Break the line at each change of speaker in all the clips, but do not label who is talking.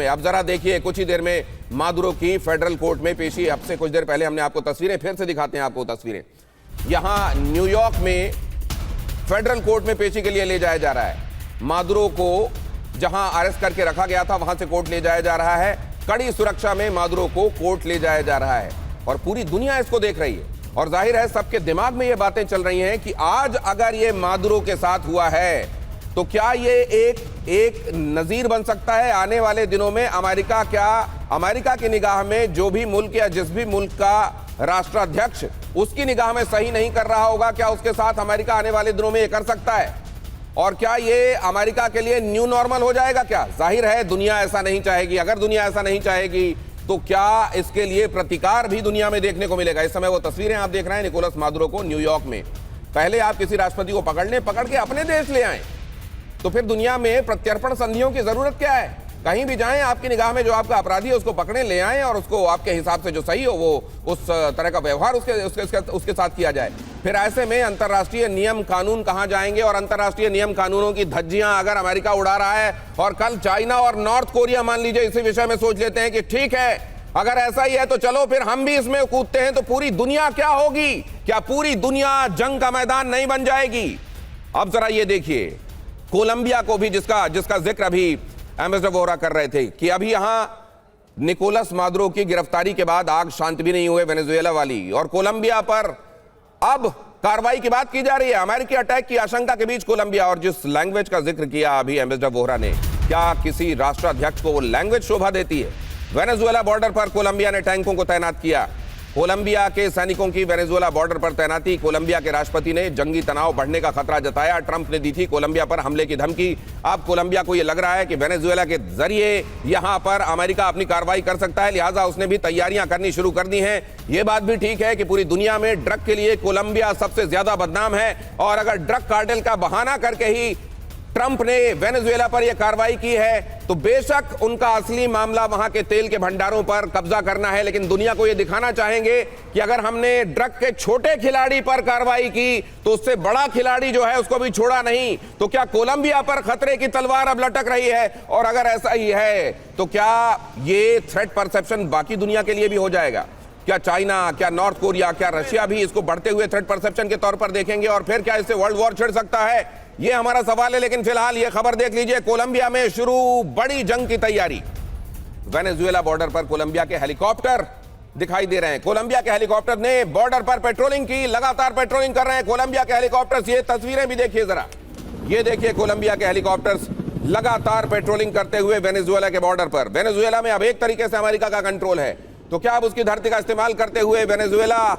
अब जरा देखिए, कुछ ही देर में मादुरो की फेडरल कोर्ट में पेशी। अब से कुछ देर पहले हमने आपको तस्वीरें फिर से दिखाते हैं आपको तस्वीरें। यहां न्यूयॉर्क में फेडरल कोर्ट में पेशी के लिए ले जाया जा रहा है। मादुरो को जहां अरेस्ट करके रखा गया था वहां से कोर्ट ले जाया जा रहा है। कड़ी सुरक्षा में मादुरो को कोर्ट ले जाया जा रहा है और पूरी दुनिया इसको देख रही है और जाहिर है सबके दिमाग में ये बातें चल रही हैं कि आज अगर ये मादुरो के साथ हुआ है तो क्या ये एक नजीर बन सकता है आने वाले दिनों में। अमेरिका की निगाह में जो भी मुल्क या जिस भी मुल्क का राष्ट्राध्यक्ष उसकी निगाह में सही नहीं कर रहा होगा, क्या उसके साथ अमेरिका आने वाले दिनों में ये कर सकता है? और क्या ये अमेरिका के लिए न्यू नॉर्मल हो जाएगा? क्या जाहिर है दुनिया ऐसा नहीं चाहेगी। अगर दुनिया ऐसा नहीं चाहेगी तो क्या इसके लिए प्रतिकार भी दुनिया में देखने को मिलेगा? इस समय वो तस्वीरें आप देख रहे हैं निकोलस मादुरो को न्यूयॉर्क में। पहले आप किसी राष्ट्रपति को पकड़ के अपने देश ले आए तो फिर दुनिया में प्रत्यर्पण संधियों की जरूरत क्या है? कहीं भी जाएं, आपकी निगाह में जो आपका अपराधी है उसको पकड़े ले आएं और उसको आपके हिसाब से जो सही हो वो उस तरह का व्यवहार उसके साथ किया जाए। फिर ऐसे में अंतर्राष्ट्रीय नियम कानून कहां जाएंगे? और अंतर्राष्ट्रीय नियम कानूनों की धज्जियां अगर अमेरिका उड़ा रहा है और कल चाइना और नॉर्थ कोरिया मान लीजिए इसी विषय में सोच लेते हैं कि ठीक है अगर ऐसा ही है तो चलो फिर हम भी इसमें कूदते हैं, तो पूरी दुनिया क्या होगी? क्या पूरी दुनिया जंग का मैदान नहीं बन जाएगी? अब जरा ये देखिए कोलंबिया को भी जिसका जिक्र अभी एम्बेसडर वोहरा कर रहे थे कि अभी यहां निकोलस मादुरो की गिरफ्तारी के बाद आग शांत भी नहीं हुए वेनेजुएला वाली, और कोलंबिया पर अब कार्रवाई की बात की जा रही है। अमेरिकी अटैक की आशंका के बीच कोलंबिया, और जिस लैंग्वेज का जिक्र किया अभी एम्बेसडर वोहरा ने, क्या किसी राष्ट्राध्यक्ष को वो लैंग्वेज शोभा देती है? वेनेजुएला बॉर्डर पर कोलंबिया ने टैंकों को तैनात किया। कोलंबिया के सैनिकों की वेनेजुएला बॉर्डर पर तैनाती। कोलंबिया के राष्ट्रपति ने जंगी तनाव बढ़ने का खतरा जताया। ट्रंप ने दी थी कोलंबिया पर हमले की धमकी। अब कोलंबिया को यह लग रहा है कि वेनेजुएला के जरिए यहां पर अमेरिका अपनी कार्रवाई कर सकता है, लिहाजा उसने भी तैयारियां करनी शुरू कर दी हैं। यह बात भी ठीक है कि पूरी दुनिया में ड्रग के लिए कोलंबिया सबसे ज्यादा बदनाम है, और अगर ड्रग कार्टेल का बहाना करके ही ट्रंप ने वेनेजुएला पर यह कार्रवाई की है तो बेशक उनका असली मामला वहां के तेल के भंडारों पर कब्जा करना है, लेकिन दुनिया को यह दिखाना चाहेंगे कि अगर हमने ड्रग के छोटे खिलाड़ी पर कार्रवाई की तो उससे बड़ा खिलाड़ी जो है उसको भी छोड़ा नहीं। तो क्या कोलंबिया पर खतरे की तलवार अब लटक रही है? और अगर ऐसा ही है तो क्या ये थ्रेट परसेप्शन बाकी दुनिया के लिए भी हो जाएगा? क्या चाइना, क्या नॉर्थ कोरिया, क्या रशिया भी इसको बढ़ते हुए थ्रेट परसेप्शन के तौर पर देखेंगे और फिर क्या इससे वर्ल्ड वॉर छिड़ सकता है? ये हमारा सवाल है। लेकिन फिलहाल ये खबर देख लीजिए, कोलंबिया में शुरू बड़ी जंग की तैयारी। वेनेजुएला बॉर्डर पर कोलंबिया के हेलीकॉप्टर दिखाई दे रहे हैं। कोलंबिया के हेलीकॉप्टर ने बॉर्डर पर पेट्रोलिंग की, लगातार पेट्रोलिंग कर रहे हैं कोलंबिया के हेलीकॉप्टर्स। ये तस्वीरें भी देखिए जरा, ये देखिए कोलंबिया के हेलीकॉप्टर्स लगातार पेट्रोलिंग करते हुए वेनेजुएला के बॉर्डर पर। वेनेजुएला में अब एक तरीके से अमेरिका का कंट्रोल है, तो क्या अब उसकी धरती का इस्तेमाल करते हुए, वेनेजुएला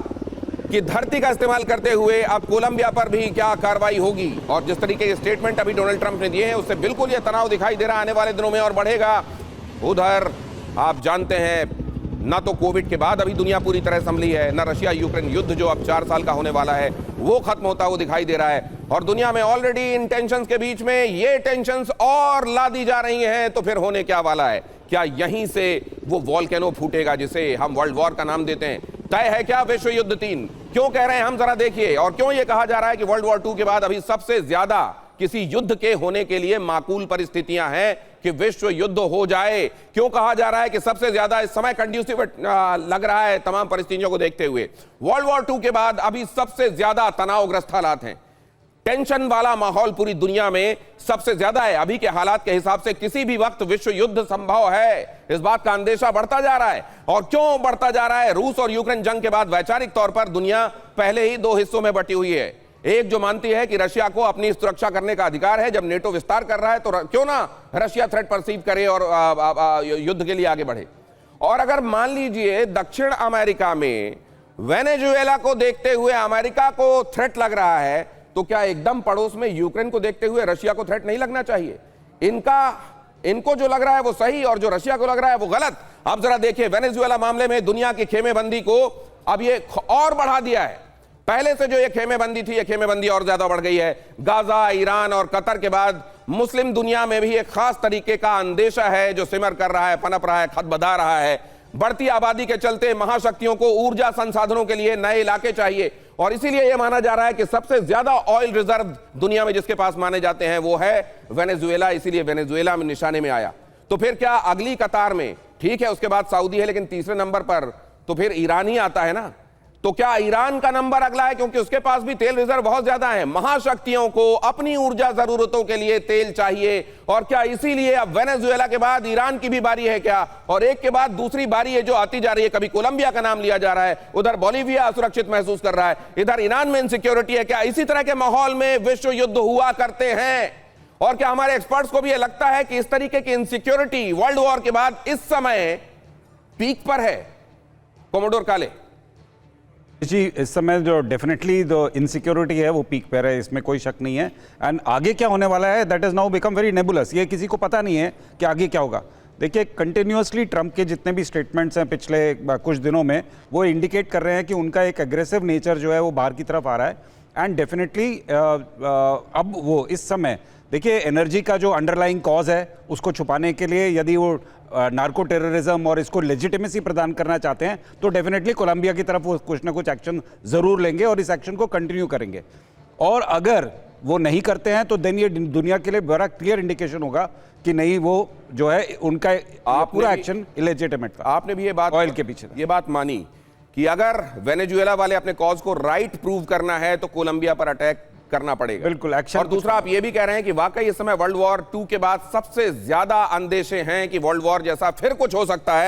की धरती का इस्तेमाल करते हुए अब कोलंबिया पर भी क्या कार्रवाई होगी? और जिस तरीके के स्टेटमेंट अभी डोनाल्ड ट्रंप ने दिए हैं उससे बिल्कुल यह तनाव दिखाई दे रहा है आने वाले दिनों में और बढ़ेगा। उधर आप जानते हैं ना तो कोविड के बाद अभी दुनिया पूरी तरह संभली है, ना रशिया यूक्रेन युद्ध जो अब 4 साल का होने वाला है वो खत्म होता हुआ दिखाई दे रहा है, और दुनिया में ऑलरेडी इन टेंशंस के बीच में ये टेंशंस और ला दी जा रही हैं। तो फिर होने क्या वाला है? क्या यहीं से वो वॉल्केनो फूटेगा जिसे हम वर्ल्ड वॉर का नाम देते हैं? तय है क्या विश्व युद्ध 3? क्यों कह रहे हैं हम, जरा देखिए। और क्यों यह कहा जा रहा है कि वर्ल्ड वॉर 2 के बाद अभी सबसे ज्यादा किसी युद्ध के होने के लिए माकूल परिस्थितियां हैं कि विश्व युद्ध हो जाए? क्यों कहा जा रहा है कि सबसे ज्यादा इस समय कंड्यूसिव लग रहा है तमाम परिस्थितियों को देखते हुए? वर्ल्ड वॉर 2 के बाद अभी सबसे ज्यादा तनावग्रस्त हालात हैं, टेंशन वाला माहौल पूरी दुनिया में सबसे ज्यादा है। अभी के हालात के हिसाब से किसी भी वक्त विश्व युद्ध संभव है, इस बात का अंदेशा बढ़ता जा रहा है। और क्यों बढ़ता जा रहा है? रूस और यूक्रेन जंग के बाद वैचारिक तौर पर दुनिया पहले ही 2 हिस्सों में बटी हुई है। एक जो मानती है कि रशिया को अपनी सुरक्षा करने का अधिकार है, जब नेटो विस्तार कर रहा है तो क्यों ना रशिया थ्रेट परसीव करे और युद्ध के लिए आगे बढ़े। और अगर मान लीजिए दक्षिण अमेरिका में वेनेजुएला को देखते हुए अमेरिका को थ्रेट लग रहा है, तो क्या एकदम पड़ोस में यूक्रेन को देखते हुए रशिया को थ्रेट नहीं लगना चाहिए? इनको जो लग रहा है वो सही और जो रशिया को लग रहा है वो गलत। अब जरा देखिए वेनेजुएला मामले में दुनिया की खेमेबंदी को अब ये और बढ़ा दिया है। पहले से जो ये खेमेबंदी थी, ये खेमेबंदी और ज्यादा बढ़ गई है। गाजा, ईरान और कतर के बाद मुस्लिम दुनिया में भी एक खास तरीके का अंदेशा है जो सिमर कर रहा है, पनप रहा है, खत बधा रहा है। बढ़ती आबादी के चलते महाशक्तियों को ऊर्जा संसाधनों के लिए नए इलाके चाहिए, और इसीलिए यह माना जा रहा है कि सबसे ज्यादा ऑयल रिजर्व दुनिया में जिसके पास माने जाते हैं वो है वेनेजुएला। इसीलिए वेनेजुएला में निशाने में आया। तो फिर क्या अगली कतार में, ठीक है उसके बाद सऊदी है, लेकिन तीसरे नंबर पर तो फिर ईरान ही आता है ना। तो क्या ईरान का नंबर अगला है, क्योंकि उसके पास भी तेल रिजर्व बहुत ज्यादा है। महाशक्तियों को अपनी ऊर्जा जरूरतों के लिए तेल चाहिए, और क्या इसीलिए अब वेनेजुएला के बाद ईरान की भी बारी है क्या, और एक के बाद दूसरी बारी है जो आती जा रही है। कभी कोलंबिया का नाम लिया जा रहा है, उधर बोलीविया असुरक्षित महसूस कर रहा है, इधर ईरान में इनसिक्योरिटी है। क्या इसी तरह के माहौल में विश्व युद्ध हुआ करते हैं? और क्या हमारे एक्सपर्ट्स को भी यह लगता है कि इस तरीके की इनसिक्योरिटी वर्ल्ड वॉर के बाद इस समय पीक पर है? कोमोडोर काले
जी, इस समय जो डेफिनेटली जो इनसिक्योरिटी है वो पीक पर है, इसमें कोई शक नहीं है। एंड आगे क्या होने वाला है, that is now become very नेबुलस। ये किसी को पता नहीं है कि आगे क्या होगा। देखिए, कंटिन्यूअसली ट्रंप के जितने भी स्टेटमेंट्स हैं पिछले कुछ दिनों में, वो इंडिकेट कर रहे हैं कि उनका एक एग्रेसिव नेचर जो है वो बाहर की तरफ आ रहा है। एंड डेफिनेटली अब वो इस समय देखिए, एनर्जी का जो अंडरलाइंग कॉज है उसको छुपाने के लिए यदि वो नार्को टेररिज्म और इसको लेजिटिमेसी प्रदान करना चाहते हैं, तो डेफिनेटली कोलंबिया की तरफ वो कुछ ना कुछ एक्शन जरूर लेंगे और इस एक्शन को कंटिन्यू करेंगे। और अगर वो नहीं करते हैं तो देन ये दुनिया के लिए बड़ा क्लियर इंडिकेशन होगा कि नहीं, वो जो है उनका पूरा एक्शन इलेजिटिमेट था।
आपने भी ये बात
ऑयल के पीछे
ये बात मानी कि अगर वेनेजुएला वाले अपने कॉज को राइट प्रूव करना है तो कोलंबिया पर अटैक करना पड़ेगा।
बिल्कुल, एक्शन।
और दूसरा, आप ये भी कह रहे हैं कि वाकई इस समय वर्ल्ड वॉर 2 के बाद सबसे ज्यादा अंदेशे हैं कि वर्ल्ड वॉर जैसा फिर कुछ हो सकता है,